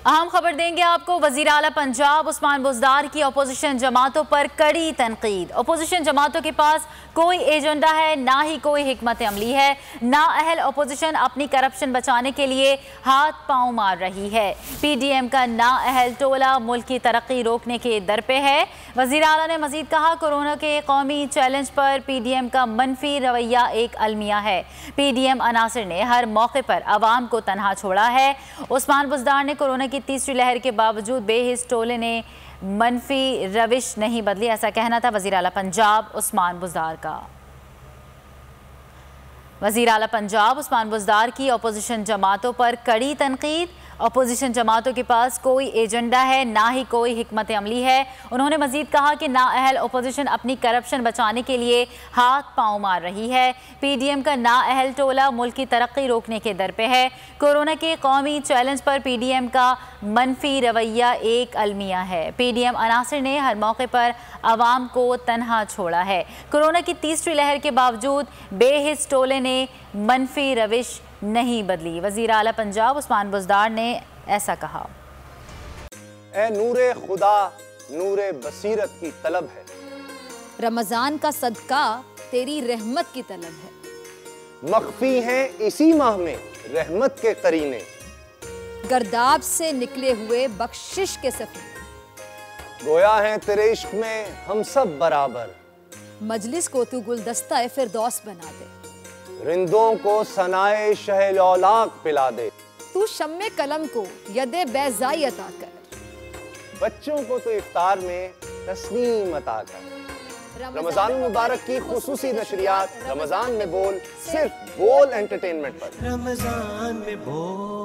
अहम खबर देंगे आपको। वज़ीर आला पंजाब उस्मान बुज़दार की अपोजिशन जमातों पर कड़ी तनकीद। अपोजिशन जमातों के पास कोई एजेंडा है, ना ही कोई हिकमत अमली है। नाअहल अपोजिशन अपनी करप्शन बचाने के लिए हाथ पांव मार रही है। PDM का नाअहल टोला मुल्क की तरक्की रोकने के दर पे है। वज़ीर आला ने मजीद कहा, कोरोना के कौमी चैलेंज पर PDM का मनफी रवैया एक अलमिया है। PDM अनासर ने हर मौके पर आवाम को तनहा छोड़ा है। उस्मान बुज़दार ने कोरोना की तीसरी लहर के बावजूद बेहिस टोले ने मनफी रविश नहीं बदली, ऐसा कहना था वज़ीर आला पंजाब उस्मान बुज़दार का। वज़ीर आला पंजाब उस्मान बुज़दार की अपोजिशन जमातों पर कड़ी तनकीद। अपोजिशन जमातों के पास कोई एजेंडा है, ना ही कोई हिकमत अमली है। उन्होंने मजीद कहा कि नाअहल अपोजिशन अपनी करप्शन बचाने के लिए हाथ पांव मार रही है। PDM का नाअहल टोला मुल्क की तरक्की रोकने के दर पे है। कोरोना के कौमी चैलेंज पर PDM का मनफी रवैया एक अलमिया है। PDM अनासर ने हर मौके पर आवाम को तनहा छोड़ा है। कोरोना की तीसरी लहर के बावजूद बेहिस टोले ने मनफी रविश नहीं बदली। वज़ीर आला पंजाब उस्मान बुज़दार ने ऐसा कहा। ए नूरे खुदा नूरे बसीरत की तलब है, रमजान का सदका तेरी रहमत की तलब है। मख्फी हैं इसी माह में रहमत के करीने, गर्दाब से निकले हुए बख्शिश के सफीने। गोया है तेरे इश्क में हम सब बराबर, मजलिस को तू गुलदस्ता फिरदौस बना दे। रिंदों को सनाए शहलौलाक पिला दे, तू शम्मे कलम को यदे बैज़ाई अता कर। बच्चों को तो इफ्तार में तस्नीम अता कर। रमजान मुबारक की खुसूसी नशरियात रमजान में बोल, सिर्फ बोल एंटरटेनमेंट पर। रमजान में बोल।